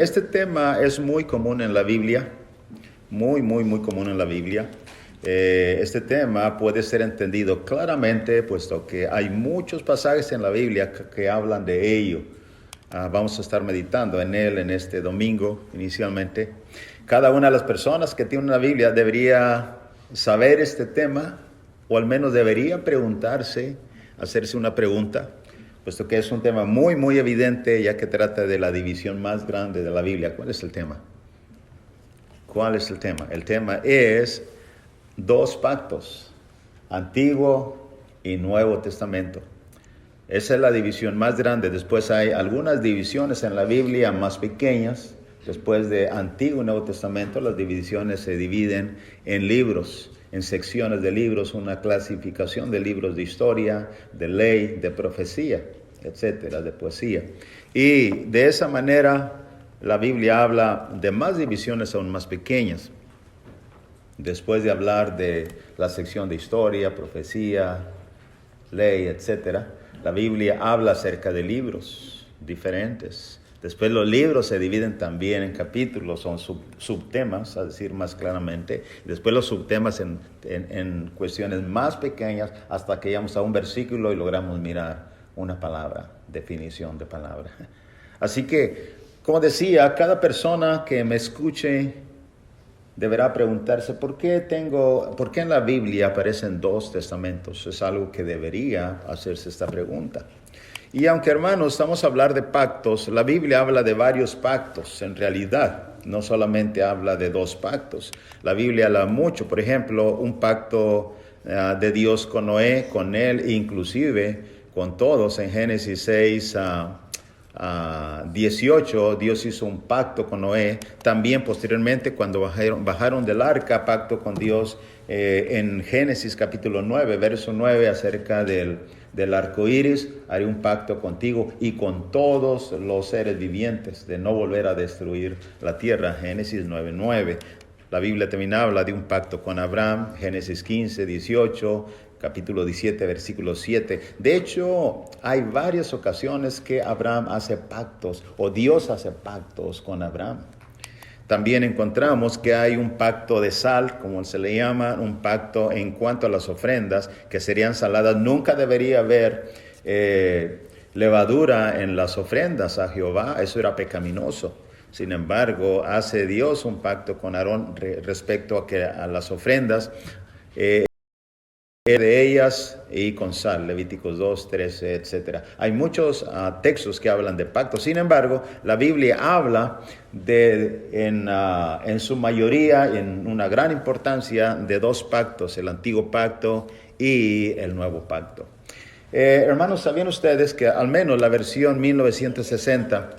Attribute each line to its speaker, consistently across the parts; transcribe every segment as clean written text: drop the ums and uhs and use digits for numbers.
Speaker 1: Este tema es muy común en la Biblia, muy común en la Biblia. Este tema puede ser entendido claramente, puesto que hay muchos pasajes en la Biblia que hablan de ello. Vamos a estar meditando en él en este domingo inicialmente. Cada una de las personas que tiene una Biblia debería saber este tema, o al menos debería preguntarse, hacerse una pregunta, puesto que es un tema muy evidente, ya que trata de la división más grande de la Biblia. ¿Cuál es el tema? ¿Cuál es el tema? El tema es dos pactos, Antiguo y Nuevo Testamento. Esa es la división más grande. Después hay algunas divisiones en la Biblia más pequeñas. Después de Antiguo y Nuevo Testamento, las divisiones se dividen en libros, en secciones de libros, una clasificación de libros de historia, de ley, de profecía, etcétera, de poesía. Y de esa manera la Biblia habla de más divisiones aún más pequeñas. Después de hablar de la sección de historia, profecía, ley, etcétera, la Biblia habla acerca de libros diferentes. Después los libros se dividen también en capítulos, son subtemas, a decir más claramente. Después los subtemas en cuestiones más pequeñas, hasta que llegamos a un versículo y logramos mirar una palabra, definición de palabra. Así que, como decía, cada persona que me escuche deberá preguntarse, ¿por qué en la Biblia aparecen dos testamentos? Es algo que debería hacerse esta pregunta. Y aunque, hermanos, estamos a hablar de pactos, la Biblia habla de varios pactos, en realidad. No solamente habla de dos pactos. La Biblia habla mucho, por ejemplo, un pacto de Dios con Noé, con él, inclusive con todos. En Génesis 6, 18, Dios hizo un pacto con Noé. También posteriormente, cuando bajaron del arca, pacto con Dios en Génesis capítulo 9, verso 9, acerca del arco iris: haré un pacto contigo y con todos los seres vivientes de no volver a destruir la tierra. Génesis 9:9. La Biblia también habla de un pacto con Abraham. Génesis 15, 18. Capítulo 17, versículo 7. De hecho, hay varias ocasiones que Abraham hace pactos, o Dios hace pactos con Abraham. También encontramos que hay un pacto de sal, como se le llama, un pacto en cuanto a las ofrendas, que serían saladas. Nunca debería haber levadura en las ofrendas a Jehová, eso era pecaminoso. Sin embargo, hace Dios un pacto con Aarón respecto a las ofrendas, de ellas y con sal, Levíticos 2, 13, etc. Hay muchos textos que hablan de pactos. Sin embargo, la Biblia habla en su mayoría, en una gran importancia, de dos pactos: el Antiguo Pacto y el Nuevo Pacto. Hermanos, ¿sabían ustedes que al menos la versión 1960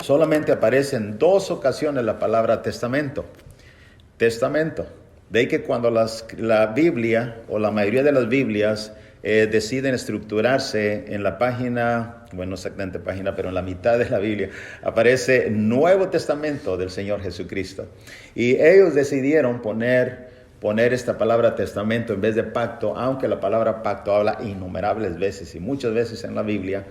Speaker 1: solamente aparece en dos ocasiones la palabra testamento? Testamento. De ahí que cuando la Biblia, o la mayoría de las Biblias, deciden estructurarse en la página, bueno, no exactamente página, pero en la mitad de la Biblia, aparece Nuevo Testamento del Señor Jesucristo. Y ellos decidieron poner esta palabra testamento en vez de pacto, aunque la palabra pacto habla innumerables veces y muchas veces en la Biblia.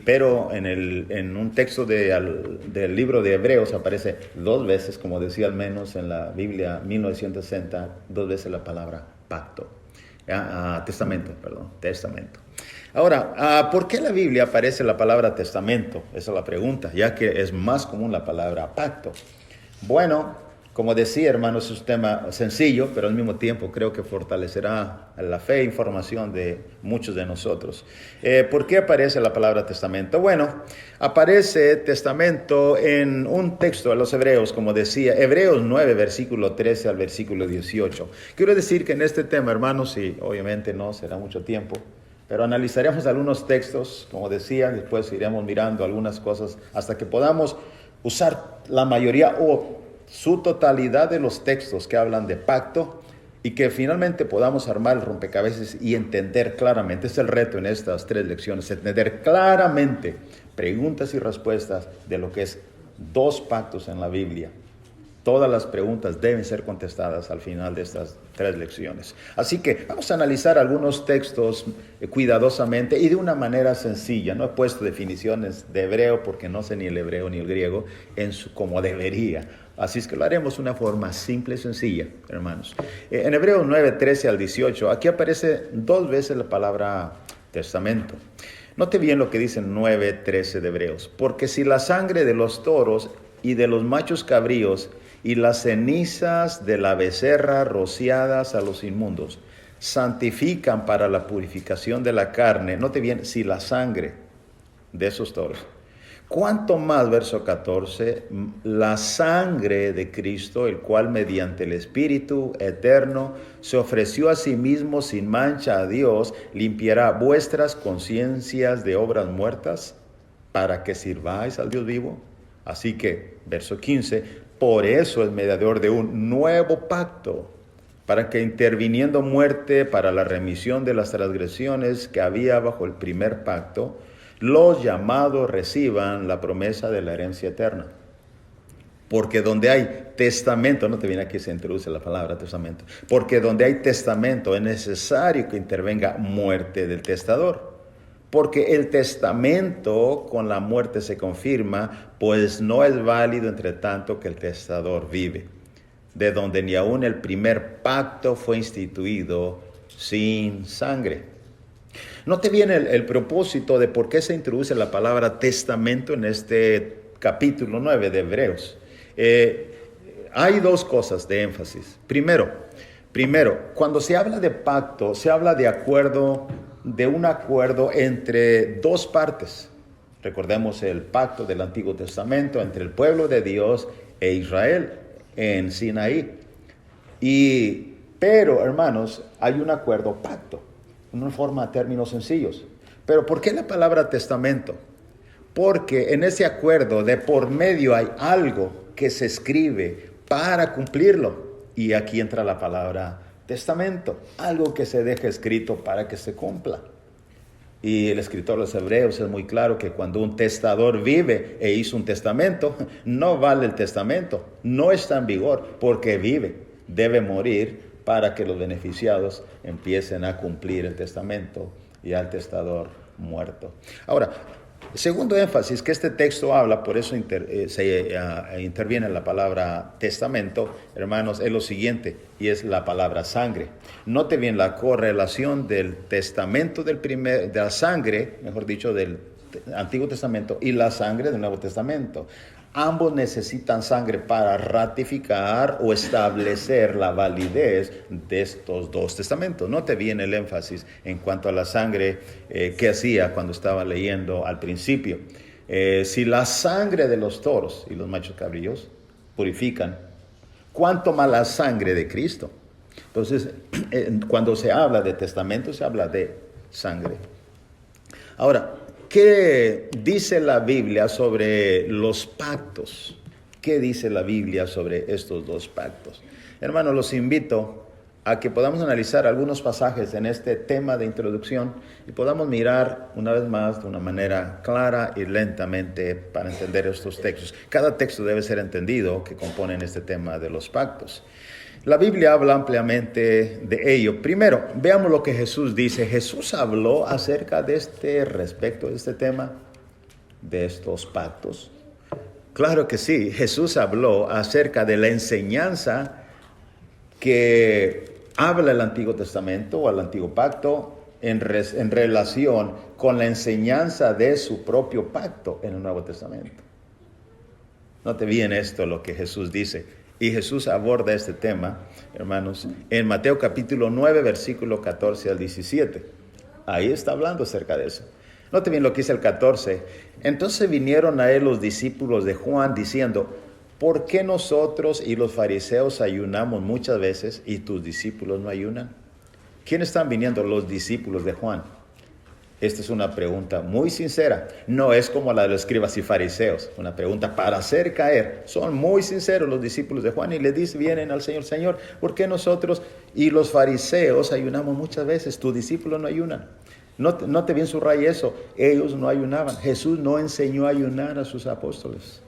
Speaker 1: Pero en un texto del libro de Hebreos aparece dos veces, como decía al menos en la Biblia 1960, dos veces la palabra pacto. Testamento. Ahora, ¿por qué en la Biblia aparece la palabra testamento? Esa es la pregunta, ya que es más común la palabra pacto. Bueno, como decía, hermanos, es un tema sencillo, pero al mismo tiempo creo que fortalecerá la fe e información de muchos de nosotros. ¿Por qué aparece la palabra testamento? Bueno, aparece testamento en un texto de los Hebreos, como decía, Hebreos 9, versículo 13 al versículo 18. Quiero decir que en este tema, hermanos, y obviamente no será mucho tiempo, pero analizaremos algunos textos, como decía, después iremos mirando algunas cosas hasta que podamos usar la mayoría o su totalidad de los textos que hablan de pacto, y que finalmente podamos armar el rompecabezas y entender claramente. Es el reto en estas 3 lecciones, entender claramente preguntas y respuestas de lo que es dos pactos en la Biblia. Todas las preguntas deben ser contestadas al final de estas 3 lecciones. Así que vamos a analizar algunos textos cuidadosamente y de una manera sencilla. No he puesto definiciones de hebreo porque no sé ni el hebreo ni el griego como debería. Así es que lo haremos de una forma simple y sencilla, hermanos. En Hebreos 9, 13 al 18, aquí aparece 2 veces la palabra testamento. Note bien lo que dice 9, 13 de Hebreos. Porque si la sangre de los toros y de los machos cabríos y las cenizas de la becerra rociadas a los inmundos santifican para la purificación de la carne, note bien, si la sangre de esos toros, cuánto más, verso 14, la sangre de Cristo, el cual mediante el Espíritu eterno se ofreció a sí mismo sin mancha a Dios, limpiará vuestras conciencias de obras muertas para que sirváis al Dios vivo. Así que, verso 15, por eso es mediador de un nuevo pacto, para que interviniendo muerte para la remisión de las transgresiones que había bajo el primer pacto, los llamados reciban la promesa de la herencia eterna. Porque donde hay testamento, no te viene aquí se introduce la palabra testamento, porque donde hay testamento es necesario que intervenga muerte del testador. Porque el testamento con la muerte se confirma, pues no es válido entre tanto que el testador vive, de donde ni aun el primer pacto fue instituido sin sangre. Note bien el propósito de por qué se introduce la palabra testamento en este capítulo 9 de Hebreos. Hay 2 cosas de énfasis. Primero, cuando se habla de pacto, se habla de un acuerdo entre 2 partes. Recordemos el pacto del Antiguo Testamento entre el pueblo de Dios e Israel en Sinaí. Pero, hermanos, hay un acuerdo pacto, una forma de términos sencillos. Pero ¿por qué la palabra testamento? Porque en ese acuerdo de por medio hay algo que se escribe para cumplirlo. Y aquí entra la palabra testamento, algo que se deja escrito para que se cumpla. Y el escritor de los Hebreos es muy claro que cuando un testador vive e hizo un testamento, no vale el testamento, no está en vigor porque vive, debe morir para que los beneficiados empiecen a cumplir el testamento y al testador muerto. Ahora, segundo énfasis que este texto habla, por eso interviene la palabra testamento, hermanos, es lo siguiente, y es la palabra sangre. Note bien la correlación del testamento de la sangre, mejor dicho, del Antiguo Testamento y la sangre del Nuevo Testamento. Ambos necesitan sangre para ratificar o establecer la validez de estos 2 testamentos. Note bien el énfasis en cuanto a la sangre que hacía cuando estaba leyendo al principio. Si la sangre de los toros y los machos cabríos purifican, ¿cuánto más la sangre de Cristo? Entonces, cuando se habla de testamento, se habla de sangre. Ahora, ¿qué dice la Biblia sobre los pactos? ¿Qué dice la Biblia sobre estos 2 pactos? Hermanos, los invito a que podamos analizar algunos pasajes en este tema de introducción y podamos mirar una vez más de una manera clara y lentamente para entender estos textos. Cada texto debe ser entendido que componen este tema de los pactos. La Biblia habla ampliamente de ello. Primero, veamos lo que Jesús dice. Jesús habló acerca de respecto de este tema, de estos pactos. Claro que sí, Jesús habló acerca de la enseñanza que habla el Antiguo Testamento o el Antiguo Pacto en relación con la enseñanza de su propio pacto en el Nuevo Testamento. Note bien esto, lo que Jesús dice. Y Jesús aborda este tema, hermanos, en Mateo capítulo 9, versículo 14 al 17. Ahí está hablando acerca de eso. Note bien lo que dice el 14. Entonces vinieron a él los discípulos de Juan diciendo, ¿por qué nosotros y los fariseos ayunamos muchas veces y tus discípulos no ayunan? ¿Quién están viniendo? Los discípulos de Juan. Esta es una pregunta muy sincera. No es como la de los escribas y fariseos. Una pregunta para hacer caer. Son muy sinceros los discípulos de Juan y le vienen al Señor, Señor, ¿por qué nosotros y los fariseos ayunamos muchas veces? Tus discípulos no ayunan. Note bien, subraya eso. Ellos no ayunaban. Jesús no enseñó a ayunar a sus apóstoles.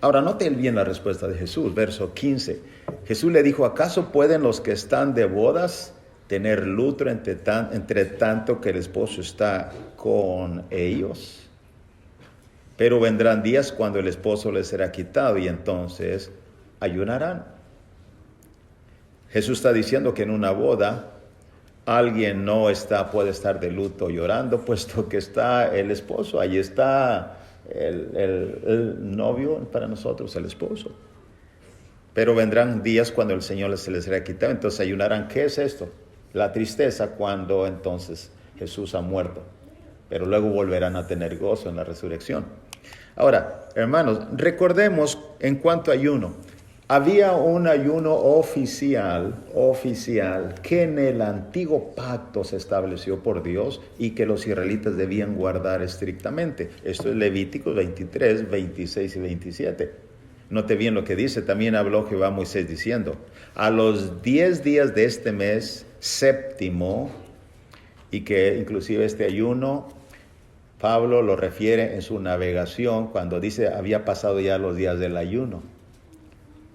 Speaker 1: Ahora, note bien la respuesta de Jesús, verso 15. Jesús le dijo, ¿acaso pueden los que están de bodas tener luto entre tanto que el esposo está con ellos? Pero vendrán días cuando el esposo les será quitado y entonces ayunarán. Jesús está diciendo que en una boda alguien no puede estar de luto llorando, puesto que está el esposo, ahí está el novio, para nosotros el esposo. Pero vendrán días cuando el Señor se les será quitado, entonces ayunarán. ¿Qué es esto? La tristeza cuando entonces Jesús ha muerto, pero luego volverán a tener gozo en la resurrección. Ahora, hermanos, recordemos en cuanto a ayuno. Había un ayuno oficial que en el antiguo pacto se estableció por Dios y que los israelitas debían guardar estrictamente. Esto es Levíticos 23, 26 y 27. Note bien lo que dice. También habló Jehová a Moisés diciendo, a los 10 días de este mes séptimo, y que inclusive este ayuno Pablo lo refiere en su navegación cuando dice había pasado ya los días del ayuno.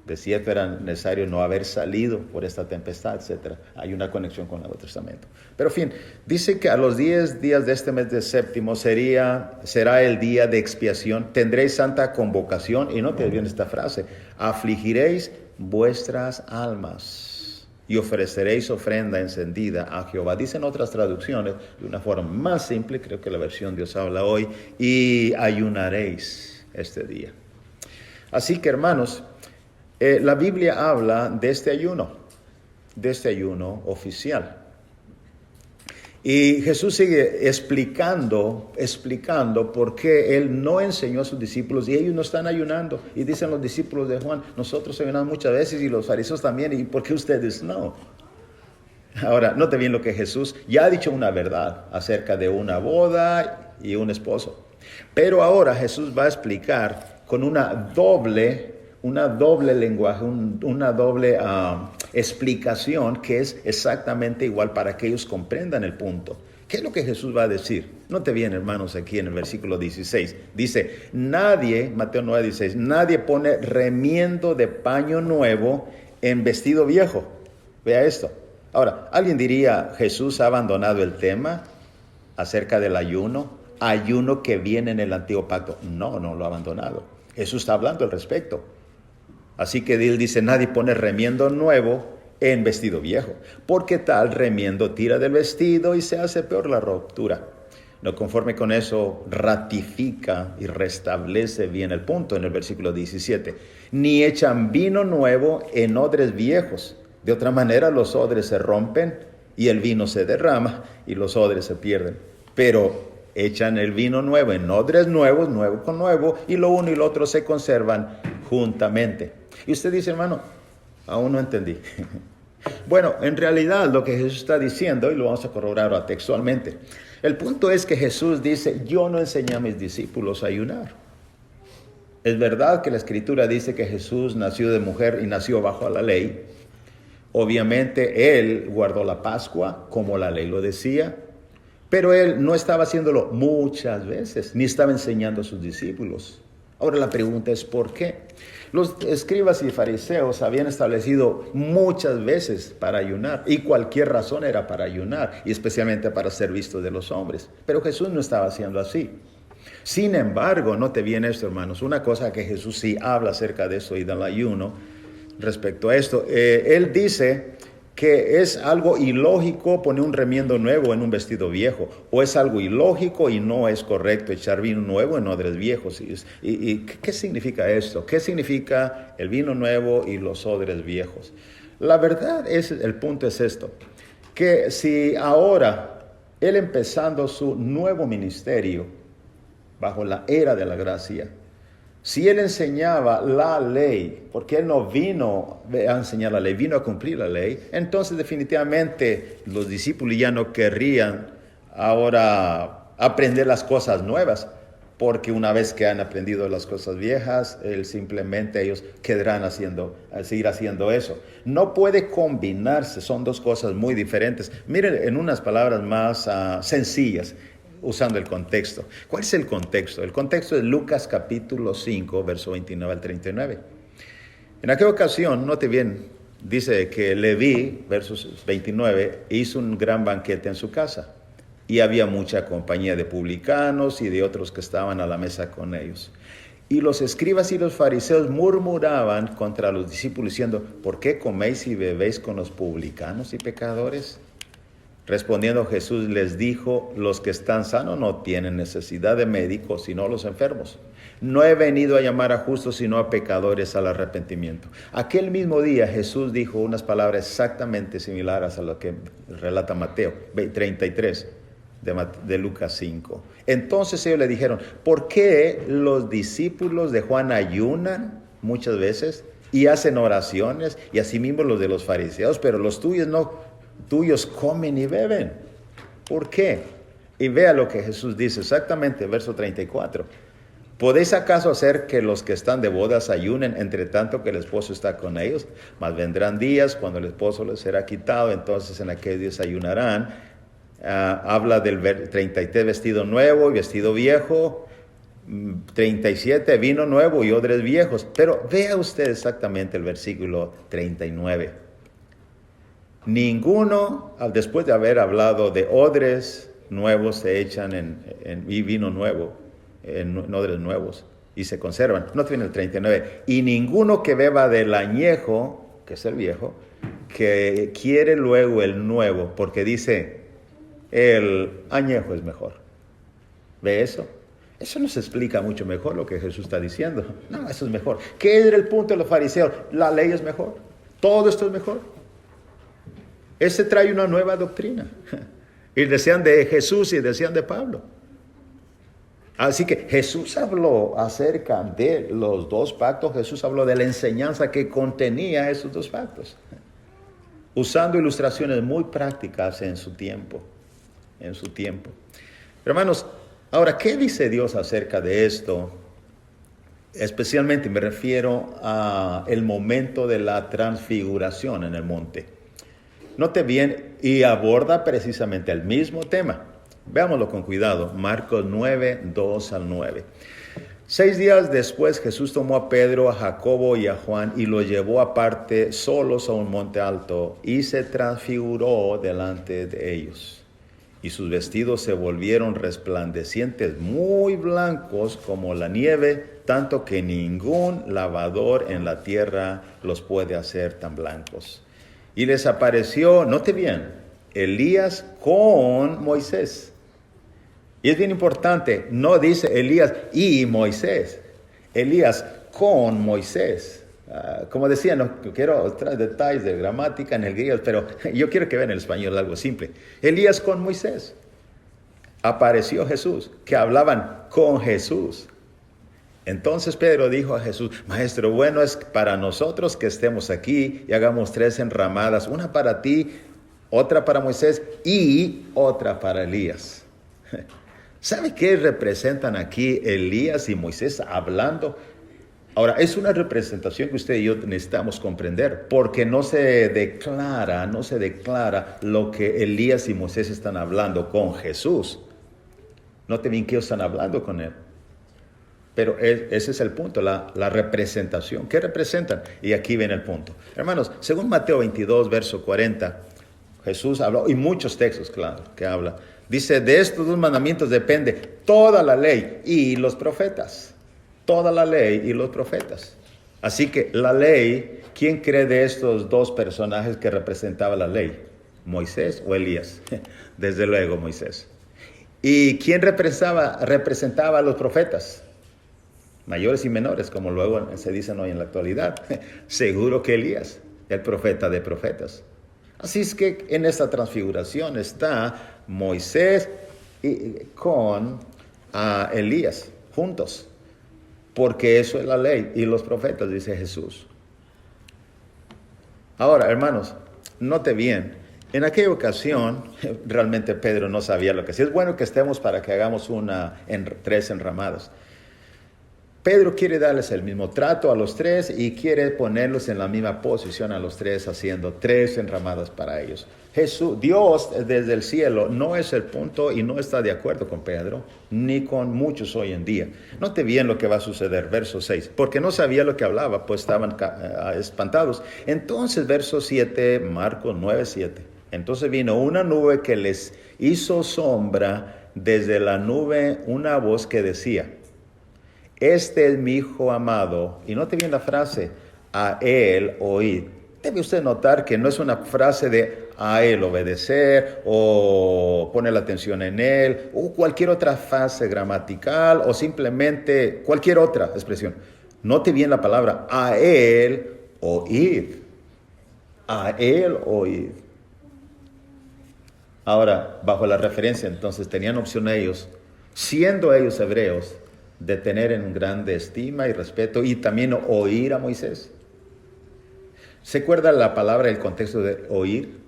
Speaker 1: De cierto era necesario no haber salido por esta tempestad, etc. Hay una conexión con el Nuevo Testamento. Pero en fin, dice que a los 10 días de este mes de séptimo será el día de expiación. Tendréis santa convocación. Y note bien esta frase. Afligiréis vuestras almas y ofreceréis ofrenda encendida a Jehová. Dicen otras traducciones de una forma más simple, creo que la versión Dios habla hoy, y ayunaréis este día. Así que, hermanos, la Biblia habla de este ayuno oficial. Y Jesús sigue explicando por qué Él no enseñó a sus discípulos y ellos no están ayunando. Y dicen los discípulos de Juan, nosotros ayunamos muchas veces y los fariseos también, ¿y por qué ustedes no? Ahora, note bien lo que Jesús ya ha dicho una verdad acerca de una boda y un esposo. Pero ahora Jesús va a explicar con una doble lenguaje, una doble explicación que es exactamente igual para que ellos comprendan el punto. ¿Qué es lo que Jesús va a decir? Note bien, hermanos, aquí en el versículo 16. Dice, Mateo 9:16, nadie pone remiendo de paño nuevo en vestido viejo. Vea esto. Ahora, alguien diría, Jesús ha abandonado el tema acerca del ayuno que viene en el antiguo pacto. No lo ha abandonado. Jesús está hablando al respecto. Así que él dice, nadie pone remiendo nuevo en vestido viejo, porque tal remiendo tira del vestido y se hace peor la ruptura. No conforme con eso, ratifica y restablece bien el punto en el versículo 17. Ni echan vino nuevo en odres viejos. De otra manera, los odres se rompen y el vino se derrama y los odres se pierden. Pero echan el vino nuevo en odres nuevos, nuevo con nuevo, y lo uno y lo otro se conservan juntamente. Y usted dice, hermano, aún no entendí. Bueno, en realidad lo que Jesús está diciendo, y lo vamos a corroborar ahora textualmente, el punto es que Jesús dice, yo no enseñé a mis discípulos a ayunar. Es verdad que la Escritura dice que Jesús nació de mujer y nació bajo la ley. Obviamente Él guardó la Pascua como la ley lo decía, pero Él no estaba haciéndolo muchas veces, ni estaba enseñando a sus discípulos. Ahora la pregunta es ¿por qué? Los escribas y fariseos habían establecido muchas veces para ayunar, y cualquier razón era para ayunar, y especialmente para ser visto de los hombres. Pero Jesús no estaba haciendo así. Sin embargo, note bien esto, hermanos, una cosa que Jesús sí habla acerca de eso y del ayuno respecto a esto. Él dice que es algo ilógico poner un remiendo nuevo en un vestido viejo, o es algo ilógico y no es correcto echar vino nuevo en odres viejos. ¿Y qué significa esto? ¿Qué significa el vino nuevo y los odres viejos? La verdad el punto es esto, que si ahora Él empezando su nuevo ministerio bajo la era de la gracia, si Él enseñaba la ley, porque Él no vino a enseñar la ley, vino a cumplir la ley, entonces definitivamente los discípulos ya no querrían ahora aprender las cosas nuevas, porque una vez que han aprendido las cosas viejas, ellos quedarán seguir haciendo eso. No puede combinarse, son dos cosas muy diferentes. Miren, en unas palabras más sencillas, usando el contexto. ¿Cuál es el contexto? El contexto es Lucas capítulo 5, verso 29 al 39. En aquella ocasión, note bien, dice que Leví, versos 29, hizo un gran banquete en su casa. Y había mucha compañía de publicanos y de otros que estaban a la mesa con ellos. Y los escribas y los fariseos murmuraban contra los discípulos diciendo, ¿por qué coméis y bebéis con los publicanos y pecadores? Respondiendo Jesús les dijo, los que están sanos no tienen necesidad de médicos, sino los enfermos. No he venido a llamar a justos, sino a pecadores al arrepentimiento. Aquel mismo día Jesús dijo unas palabras exactamente similares a lo que relata Mateo 33. De Lucas 5. Entonces ellos le dijeron, ¿por qué los discípulos de Juan ayunan muchas veces y hacen oraciones y asimismo los de los fariseos, pero los tuyos no, tuyos comen y beben? ¿Por qué? Y vea lo que Jesús dice exactamente, verso 34. ¿Podéis acaso hacer que los que están de bodas ayunen entre tanto que el esposo está con ellos? Mas vendrán días cuando el esposo les será quitado, entonces en aquellos días ayunarán. Habla del 33 vestido nuevo y vestido viejo, 37 vino nuevo y odres viejos. Pero vea usted exactamente el versículo 39. Ninguno, después de haber hablado de odres nuevos, se echan y vino nuevo, en odres nuevos, y se conservan. No tiene el 39. Y ninguno que beba del añejo, que es el viejo, que quiere luego el nuevo, porque dice, el añejo es mejor. ¿Ve eso? Eso nos explica mucho mejor lo que Jesús está diciendo. No, eso es mejor. ¿Qué era el punto de los fariseos? La ley es mejor. Todo esto es mejor. Ese trae una nueva doctrina. Y decían de Jesús y decían de Pablo. Así que Jesús habló acerca de los dos pactos. Jesús habló de la enseñanza que contenía esos dos pactos. Usando ilustraciones muy prácticas en su tiempo. Hermanos, ahora, ¿qué dice Dios acerca de esto? Especialmente me refiero a el momento de la transfiguración en el monte. Note bien, y aborda precisamente el mismo tema. Veámoslo con cuidado. Marcos 9, 2 al 9. 6 días después Jesús tomó a Pedro, a Jacobo y a Juan y los llevó aparte solos a un monte alto y se transfiguró delante de ellos. Y sus vestidos se volvieron resplandecientes, muy blancos como la nieve, tanto que ningún lavador en la tierra los puede hacer tan blancos. Y les apareció, note bien, Elías con Moisés. Y es bien importante, no dice Elías y Moisés, Elías con Moisés. Como decía, no quiero traer detalles de gramática en el griego, pero yo quiero que vean en el español algo simple. Elías con Moisés. Apareció Jesús, que hablaban con Jesús. Entonces Pedro dijo a Jesús, Maestro, bueno es para nosotros que estemos aquí y hagamos 3 enramadas, una para ti, otra para Moisés y otra para Elías. ¿Sabe qué representan aquí Elías y Moisés hablando? Ahora, es una representación que usted y yo necesitamos comprender, porque no se declara lo que Elías y Moisés están hablando con Jesús. Note bien que ellos están hablando con él. Pero ese es el punto, la representación. ¿Qué representan? Y aquí viene el punto. Hermanos, según Mateo 22, verso 40, Jesús habló, y muchos textos, claro, que habla. Dice, de estos 2 mandamientos depende toda la ley y los profetas. Toda la ley y los profetas. Así que la ley, ¿quién cree de estos 2 personajes que representaba la ley? ¿Moisés o Elías? Desde luego Moisés. ¿Y quién representaba a los profetas? Mayores y menores, como luego se dicen hoy en la actualidad. Seguro que Elías, el profeta de profetas. Así es que en esta transfiguración está Moisés con Elías juntos. Porque eso es la ley y los profetas, dice Jesús. Ahora, hermanos, note bien, en aquella ocasión, realmente Pedro no sabía lo que hacía. Es bueno que estemos para que hagamos 3 enramadas. Pedro quiere darles el mismo trato a los tres y quiere ponerlos en la misma posición a los tres, haciendo tres enramadas para ellos. Dios desde el cielo no es el punto y no está de acuerdo con Pedro, ni con muchos hoy en día. Note bien lo que va a suceder, verso 6, porque no sabía lo que hablaba, pues estaban espantados. Entonces, verso 7, Marcos 9:7. Entonces vino una nube que les hizo sombra, desde la nube una voz que decía: este es mi hijo amado. Y note bien la frase, a él oíd. Debe usted notar que no es una frase de a él obedecer o poner la atención en él o cualquier otra frase gramatical o simplemente cualquier otra expresión. Note bien la palabra, a él oíd. A él oíd. Ahora, bajo la referencia, entonces, tenían opción ellos, siendo ellos hebreos, de tener en grande estima y respeto y también oír a Moisés. ¿Se acuerda la palabra, el contexto de oír?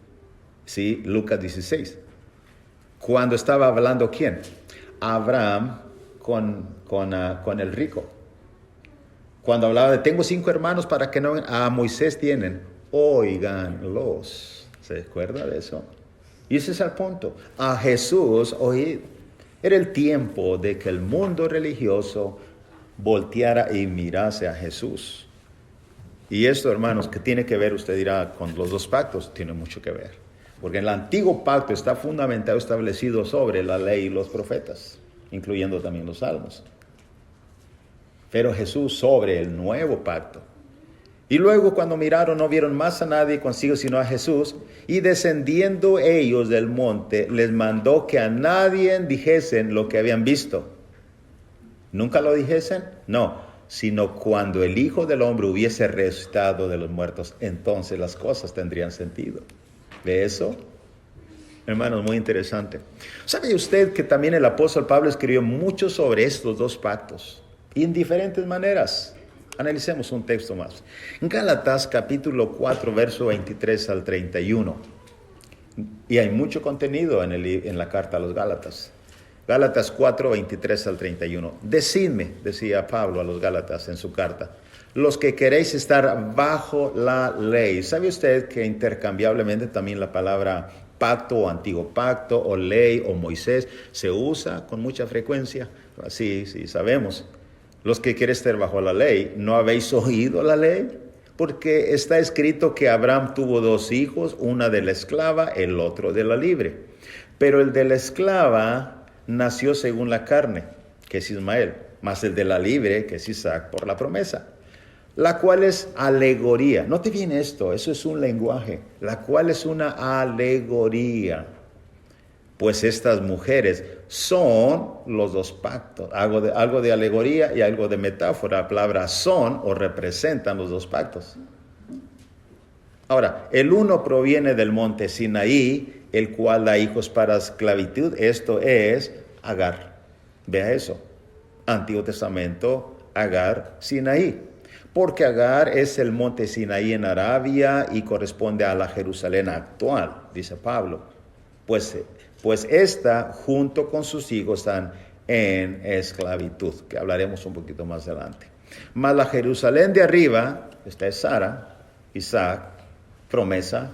Speaker 1: Sí, Lucas 16. Cuando estaba hablando, ¿quién? Abraham con el rico. Cuando hablaba de, tengo 5 hermanos para que no, a Moisés tienen, óiganlos. ¿Se acuerda de eso? Y ese es el punto. A Jesús oíd. Era el tiempo de que el mundo religioso volteara y mirase a Jesús. Y esto, hermanos, ¿qué tiene que ver? Usted dirá, con los 2 pactos, tiene mucho que ver. Porque el antiguo pacto está fundamentado, establecido sobre la ley y los profetas, incluyendo también los salmos. Pero Jesús sobre el nuevo pacto. Y luego cuando miraron no vieron más a nadie consigo sino a Jesús. Y descendiendo ellos del monte, les mandó que a nadie dijesen lo que habían visto. ¿Nunca lo dijesen? No, sino cuando el Hijo del Hombre hubiese resucitado de los muertos, entonces las cosas tendrían sentido. ¿Ve eso? Hermanos, muy interesante. ¿Sabe usted que también el apóstol Pablo escribió mucho sobre estos 2 pactos? Y en diferentes maneras. Analicemos un texto más. En Gálatas capítulo 4, verso 23 al 31. Y hay mucho contenido en la carta a los Gálatas. Gálatas 4, 23 al 31. Decidme, decía Pablo a los Gálatas en su carta, los que queréis estar bajo la ley. ¿Sabe usted que intercambiablemente también la palabra pacto o antiguo pacto o ley o Moisés se usa con mucha frecuencia? Sí, sabemos. Los que quieren estar bajo la ley, ¿no habéis oído la ley? Porque está escrito que Abraham tuvo 2 hijos, una de la esclava, el otro de la libre. Pero el de la esclava nació según la carne, que es Ismael, más el de la libre, que es Isaac, por la promesa. La cual es alegoría. Note bien esto, eso es un lenguaje. La cual es una alegoría. Pues estas mujeres son los 2 pactos. Algo de alegoría y algo de metáfora. La palabra son o representan los 2 pactos. Ahora, el uno proviene del monte Sinaí, el cual da hijos para esclavitud. Esto es Agar. Vea eso. Antiguo Testamento, Agar, Sinaí. Porque Agar es el monte Sinaí en Arabia y corresponde a la Jerusalén actual, dice Pablo. Pues esta, junto con sus hijos, están en esclavitud, que hablaremos un poquito más adelante. Mas la Jerusalén de arriba, esta es Sara, Isaac, promesa,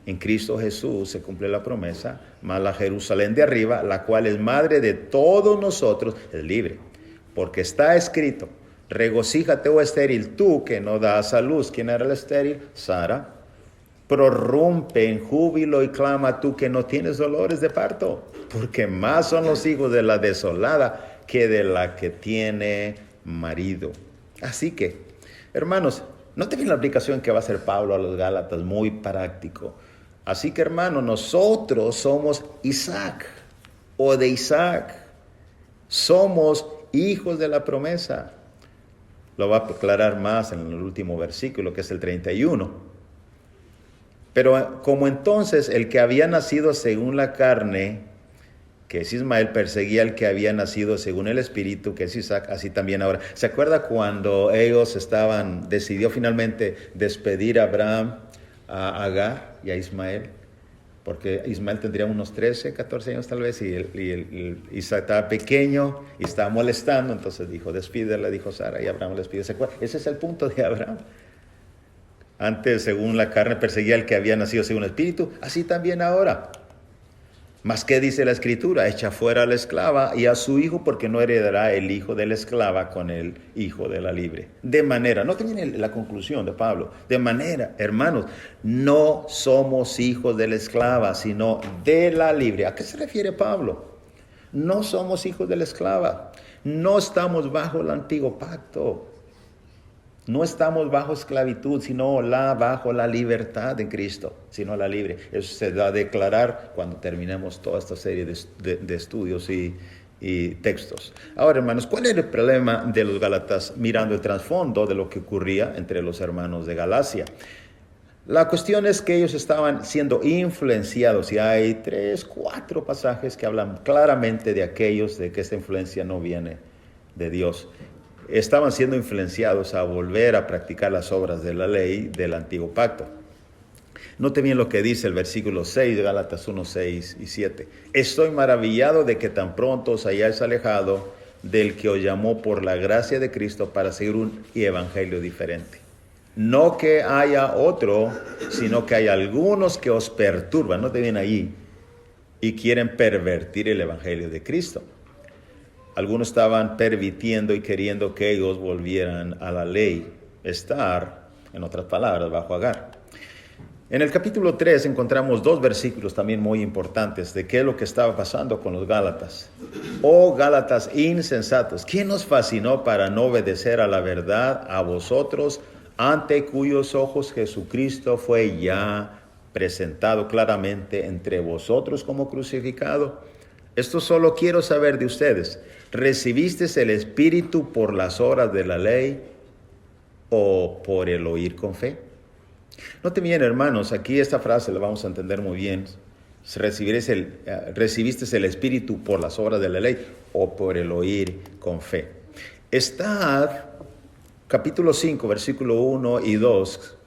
Speaker 1: en Cristo Jesús se cumple la promesa, mas la Jerusalén de arriba, la cual es madre de todos nosotros, es libre, porque está escrito, regocíjate, oh estéril, tú que no das a luz. ¿Quién era el estéril? Sara. Prorrumpe en júbilo y clama tú que no tienes dolores de parto, porque más son los hijos de la desolada que de la que tiene marido. Así que, hermanos, noten bien la aplicación que va a hacer Pablo a los Gálatas, muy práctico. Así que, hermanos, nosotros somos Isaac o de Isaac. Somos hijos de la promesa. Lo va a aclarar más en el último versículo, que es el 31. Pero como entonces el que había nacido según la carne, que es Ismael, perseguía al que había nacido según el espíritu, que es Isaac, así también ahora. ¿Se acuerda cuando ellos decidió finalmente despedir a Abraham, a Agar y a Ismael? porque Ismael tendría unos 13, 14 años tal vez, y Isaac estaba pequeño y estaba molestando, entonces dijo, despídela, dijo Sara, y Abraham le despidió. Ese es el punto de Abraham. Antes, según la carne, perseguía al que había nacido según el espíritu, así también ahora. Mas, ¿qué dice la Escritura? Echa fuera a la esclava y a su hijo, porque no heredará el hijo de la esclava con el hijo de la libre. De manera, no te viene la conclusión de Pablo, de manera, hermanos, no somos hijos de la esclava, sino de la libre. ¿A qué se refiere Pablo? No somos hijos de la esclava, no estamos bajo el antiguo pacto. No estamos bajo esclavitud, sino bajo la libertad en Cristo, sino la libre. Eso se da a declarar cuando terminemos toda esta serie de estudios y textos. Ahora, hermanos, ¿cuál era el problema de los Gálatas mirando el trasfondo de lo que ocurría entre los hermanos de Galacia? La cuestión es que ellos estaban siendo influenciados, y hay 3, 4 pasajes que hablan claramente de aquellos, de que esta influencia no viene de Dios. Estaban siendo influenciados a volver a practicar las obras de la ley del antiguo pacto. Note bien lo que dice el versículo 6 de Gálatas 1, 6 y 7. Estoy maravillado de que tan pronto os hayáis alejado del que os llamó por la gracia de Cristo para seguir un evangelio diferente. No que haya otro, sino que hay algunos que os perturban, note bien allí, y quieren pervertir el evangelio de Cristo. Algunos estaban permitiendo y queriendo que ellos volvieran a la ley, estar, en otras palabras, bajo Agar. En el capítulo 3 encontramos 2 versículos también muy importantes de qué es lo que estaba pasando con los Gálatas. Oh Gálatas insensatos, ¿quién os fascinó para no obedecer a la verdad a vosotros, ante cuyos ojos Jesucristo fue ya presentado claramente entre vosotros como crucificado? Esto solo quiero saber de ustedes. ¿Recibiste el Espíritu por las obras de la ley o por el oír con fe? Noten bien, hermanos, aquí esta frase la vamos a entender muy bien. ¿Recibiste el Espíritu por las obras de la ley o por el oír con fe? Estad, capítulo 5, versículo 1 y 2,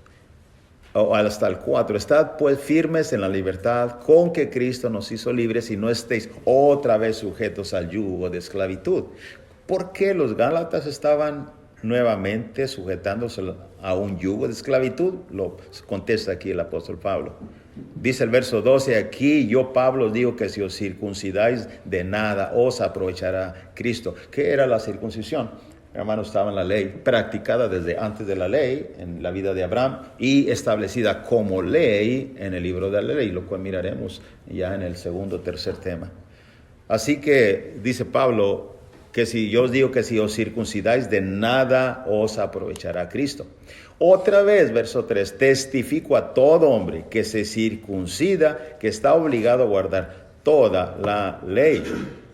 Speaker 1: o hasta el 4. Estad pues firmes en la libertad con que Cristo nos hizo libres y no estéis otra vez sujetos al yugo de esclavitud. ¿Por qué los Gálatas estaban nuevamente sujetándose a un yugo de esclavitud? Lo contesta aquí el apóstol Pablo. Dice el verso 12, aquí yo Pablo os digo que si os circuncidáis de nada os aprovechará Cristo. ¿Qué era la circuncisión? Hermanos, estaba en la ley, practicada desde antes de la ley, en la vida de Abraham, y establecida como ley en el libro de la ley, lo cual miraremos ya en el segundo o tercer tema. Así que dice Pablo que si yo os digo que si os circuncidáis de nada os aprovechará Cristo. Otra vez, verso 3, testifico a todo hombre que se circuncida, que está obligado a guardar toda la ley.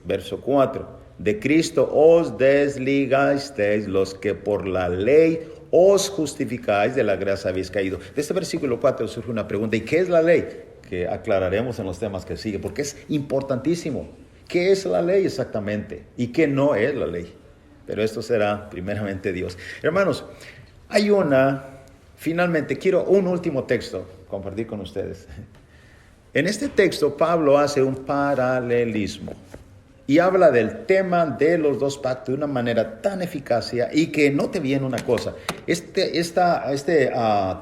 Speaker 1: Verso 4. De Cristo os desligasteis los que por la ley os justificáis, de la gracia habéis caído. De este versículo 4 surge una pregunta, ¿y qué es la ley? Que aclararemos en los temas que siguen, porque es importantísimo. ¿Qué es la ley exactamente? ¿Y qué no es la ley? Pero esto será primeramente Dios. Hermanos, finalmente quiero un último texto compartir con ustedes. En este texto Pablo hace un paralelismo y habla del tema de los 2 pactos de una manera tan eficaz y que note bien una cosa. Este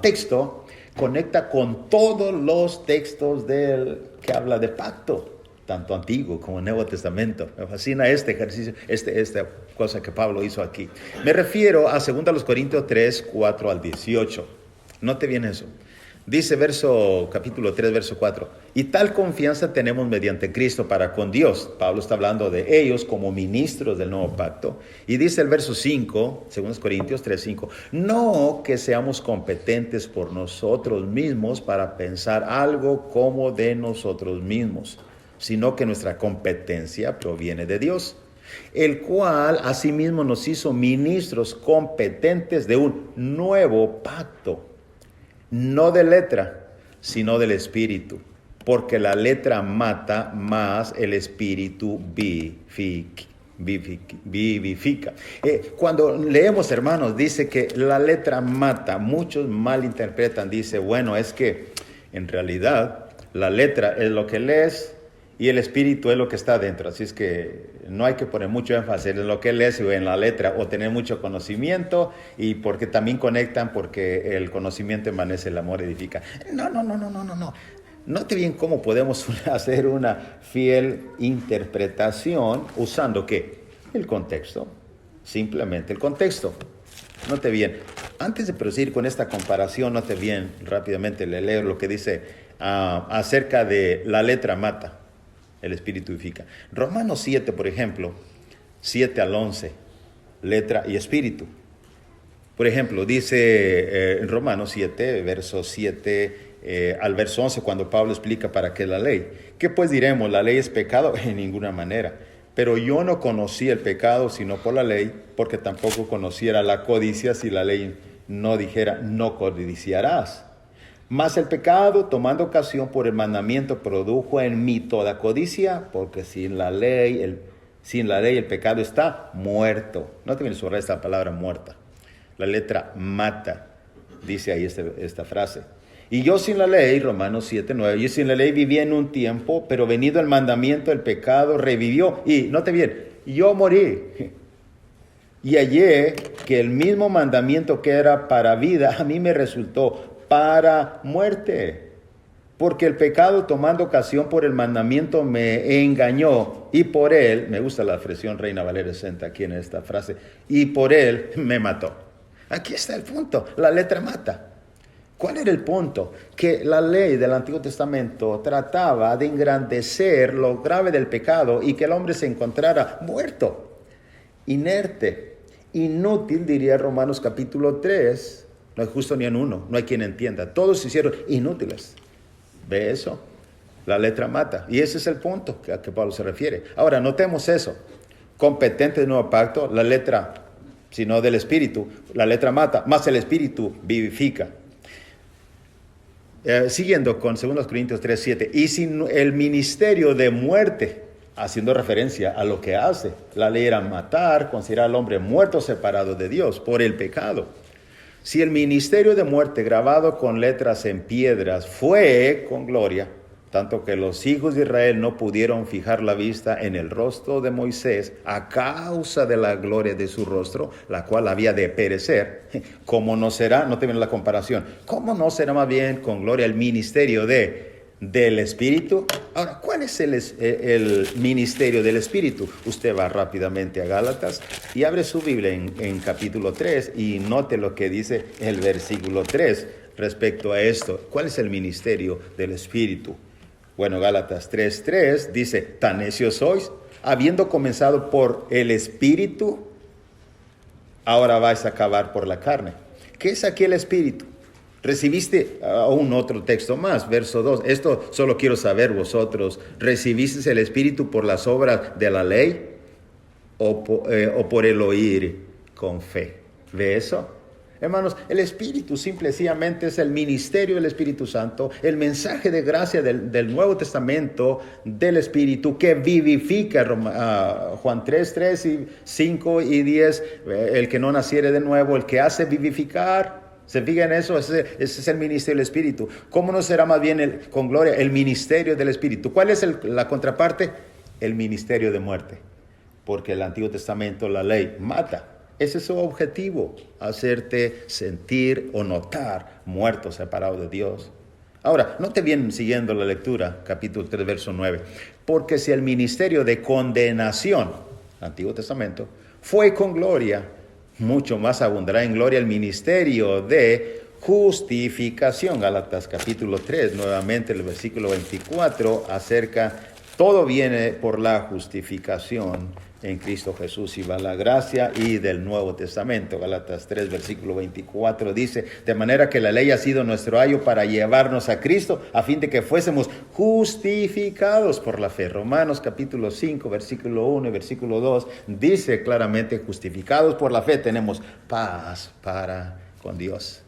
Speaker 1: texto conecta con todos los textos que habla de pacto, tanto Antiguo como Nuevo Testamento. Me fascina este ejercicio, esta cosa que Pablo hizo aquí. Me refiero a 2 Corintios 3, 4 al 18. Note bien eso. Dice capítulo 3, verso 4. Y tal confianza tenemos mediante Cristo para con Dios. Pablo está hablando de ellos como ministros del nuevo pacto. Y dice el verso 5, 2 Corintios 3, 5. No que seamos competentes por nosotros mismos para pensar algo como de nosotros mismos, sino que nuestra competencia proviene de Dios, el cual asimismo nos hizo ministros competentes de un nuevo pacto. No de letra, sino del Espíritu, porque la letra mata, mas el Espíritu vivifica. Cuando leemos, hermanos, dice que la letra mata. Muchos malinterpretan, dice, bueno, es que en realidad La letra es lo que lees y el espíritu es lo que está dentro. Así es que no hay que poner mucho énfasis en lo que lees o en la letra o tener mucho conocimiento, y porque también conectan, porque el conocimiento emanece, el amor edifica. No. Note bien cómo podemos hacer una fiel interpretación usando ¿qué? El contexto. Simplemente el contexto. Note bien, antes de proseguir con esta comparación, note bien, rápidamente le leo lo que dice acerca de la letra mata, el espíritu edifica. Romanos 7, por ejemplo, 7 al 11, letra y espíritu. Por ejemplo, dice en Romanos 7, verso 7 al verso 11, cuando Pablo explica para qué la ley. ¿Qué pues diremos? ¿La ley es pecado? En ninguna manera. Pero yo no conocí el pecado sino por la ley, porque tampoco conociera la codicia si la ley no dijera, no codiciarás. Mas el pecado, tomando ocasión por el mandamiento, produjo en mí toda codicia, porque sin la ley el pecado está muerto. No te vienes a subrayar esta palabra muerta. La letra mata, dice ahí esta frase. Y yo sin la ley, Romanos 7, 9, yo sin la ley vivía en un tiempo, pero venido el mandamiento, el pecado revivió. Y, note bien, yo morí. Y hallé que el mismo mandamiento que era para vida, a mí me resultó para muerte. Porque el pecado, tomando ocasión por el mandamiento, me engañó. Y por él, me gusta la expresión Reina Valera 60 aquí en esta frase, y por él me mató. Aquí está el punto, la letra mata. ¿Cuál era el punto? Que la ley del Antiguo Testamento trataba de engrandecer lo grave del pecado y que el hombre se encontrara muerto, inerte, inútil, diría Romanos capítulo 3. No hay justo ni en uno, no hay quien entienda. Todos se hicieron inútiles. ¿Ve eso? La letra mata. Y ese es el punto a que Pablo se refiere. Ahora, notemos eso. Competente del nuevo pacto, la letra, sino del espíritu, la letra mata, más el espíritu vivifica. Siguiendo con 2 Corintios 3, 7, y sin el ministerio de muerte, haciendo referencia a lo que hace. La ley era matar, considerar al hombre muerto, separado de Dios por el pecado. Si el ministerio de muerte, grabado con letras en piedras, fue con gloria, tanto que los hijos de Israel no pudieron fijar la vista en el rostro de Moisés a causa de la gloria de su rostro, la cual había de perecer, ¿cómo no será? No te viene la comparación. ¿Cómo no será más bien con gloria el ministerio del Espíritu? Ahora, ¿cuál es el ministerio del Espíritu? Usted va rápidamente a Gálatas y abre su Biblia en capítulo 3 y note lo que dice el versículo 3 respecto a esto. ¿Cuál es el ministerio del Espíritu? Bueno, Gálatas 3:3 dice, tan necios sois, habiendo comenzado por el Espíritu, ahora vais a acabar por la carne. ¿Qué es aquí el Espíritu? Recibiste un otro texto más, verso 2. Esto solo quiero saber vosotros, ¿recibiste el Espíritu por las obras de la ley o por el oír con fe? ¿Ve eso? Hermanos, el Espíritu simplemente es el ministerio del Espíritu Santo, el mensaje de gracia del Nuevo Testamento del Espíritu que vivifica. Juan 3, 5 y 10, el que no naciere de nuevo, el que hace vivificar. ¿Se fijan en eso? Ese es el ministerio del Espíritu. ¿Cómo no será más bien con gloria el ministerio del Espíritu? ¿Cuál es la contraparte? El ministerio de muerte. Porque el Antiguo Testamento, la ley, mata. Ese es su objetivo, hacerte sentir o notar muerto, separado de Dios. Ahora, note bien siguiendo la lectura, capítulo 3, verso 9. Porque si el ministerio de condenación, Antiguo Testamento, fue con gloria, mucho más abundará en gloria el ministerio de justificación. Gálatas capítulo 3, nuevamente el versículo 24, todo viene por la justificación en Cristo Jesús, y va la gracia y del Nuevo Testamento. Gálatas 3, versículo 24 dice, de manera que la ley ha sido nuestro ayo para llevarnos a Cristo, a fin de que fuésemos justificados por la fe. Romanos capítulo 5, versículo 1 y versículo 2 dice claramente, justificados por la fe tenemos paz para con Dios.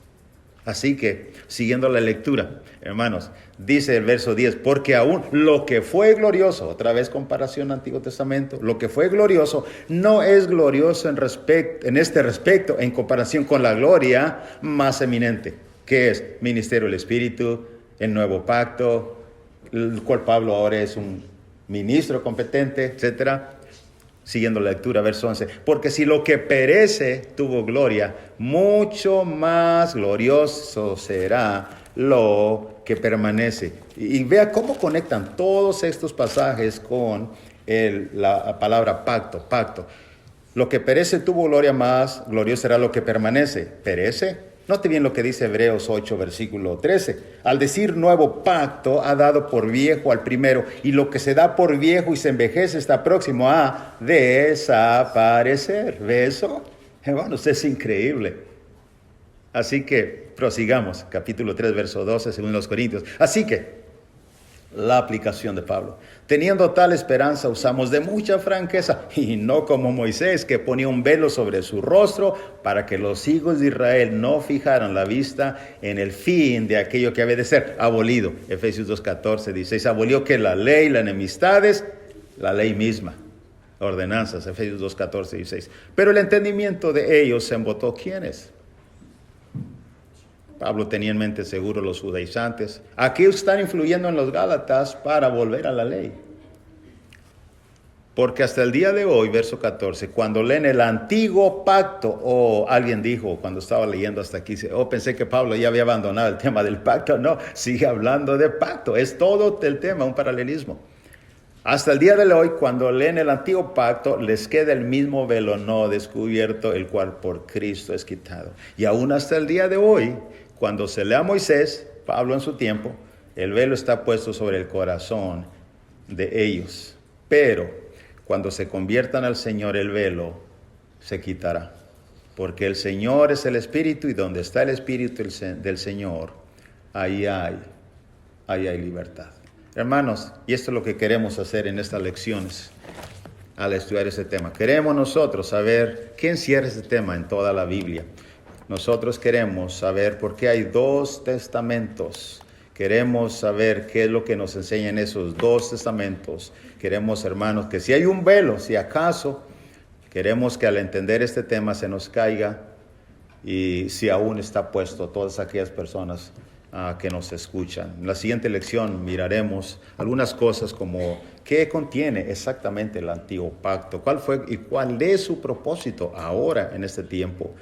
Speaker 1: Así que, siguiendo la lectura, hermanos, dice el verso 10, porque aún lo que fue glorioso, otra vez comparación Antiguo Testamento, lo que fue glorioso no es glorioso en este respecto, en comparación con la gloria más eminente, que es ministerio del Espíritu, el nuevo pacto, el cual Pablo ahora es un ministro competente, etcétera. Siguiendo la lectura, verso 11. Porque si lo que perece tuvo gloria, mucho más glorioso será lo que permanece. Y vea cómo conectan todos estos pasajes con la palabra pacto. Lo que perece tuvo gloria, más glorioso será lo que permanece. ¿Perece? Note bien lo que dice Hebreos 8, versículo 13. Al decir nuevo pacto, ha dado por viejo al primero, y lo que se da por viejo y se envejece está próximo a desaparecer. ¿Ve eso? Hermanos, es increíble. Así que prosigamos. Capítulo 3, verso 12, según los Corintios. Así que, la aplicación de Pablo. Teniendo tal esperanza, usamos de mucha franqueza, y no como Moisés, que ponía un velo sobre su rostro para que los hijos de Israel no fijaran la vista en el fin de aquello que había de ser abolido. Efesios 2, 14, 16. Abolió que la ley, las enemistades, la ley misma. Ordenanzas, Efesios 2, 14, 16. Pero el entendimiento de ellos se embotó. ¿Quiénes? Pablo tenía en mente seguro los judaizantes. Aquí están influyendo en los Gálatas para volver a la ley. Porque hasta el día de hoy, verso 14, cuando leen el antiguo pacto, alguien dijo cuando estaba leyendo hasta aquí, pensé que Pablo ya había abandonado el tema del pacto. No, sigue hablando de pacto. Es todo el tema, un paralelismo. Hasta el día de hoy, cuando leen el antiguo pacto, les queda el mismo velo no descubierto, el cual por Cristo es quitado. Y aún hasta el día de hoy, cuando se lee a Moisés, Pablo en su tiempo, el velo está puesto sobre el corazón de ellos. Pero cuando se conviertan al Señor, el velo se quitará. Porque el Señor es el Espíritu, y donde está el Espíritu del Señor, ahí hay libertad. Hermanos, y esto es lo que queremos hacer en estas lecciones al estudiar este tema. Queremos nosotros saber qué encierra este tema en toda la Biblia. Nosotros queremos saber por qué hay 2 testamentos. Queremos saber qué es lo que nos enseñan esos 2 testamentos. Queremos, hermanos, que si hay un velo, si acaso, queremos que al entender este tema se nos caiga, y si aún está puesto, todas aquellas personas que nos escuchan. En la siguiente lección miraremos algunas cosas como qué contiene exactamente el antiguo pacto, cuál fue y cuál es su propósito ahora en este tiempo.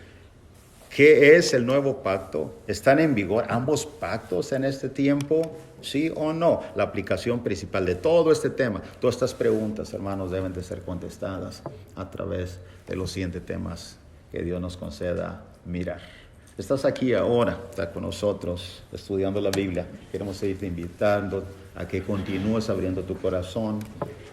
Speaker 1: ¿Qué es el nuevo pacto? ¿Están en vigor ambos pactos en este tiempo? ¿Sí o no? La aplicación principal de todo este tema, todas estas preguntas, hermanos, deben de ser contestadas a través de los siguientes temas que Dios nos conceda mirar. Estás aquí ahora, estás con nosotros estudiando la Biblia. Queremos seguirte invitando a que continúes abriendo tu corazón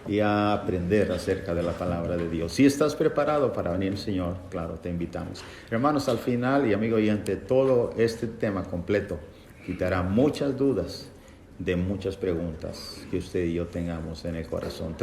Speaker 1: y a aprender acerca de la palabra de Dios. Si estás preparado para venir, Señor, claro, te invitamos. Hermanos, al final, y amigo oyente, todo este tema completo quitará muchas dudas de muchas preguntas que usted y yo tengamos en el corazón.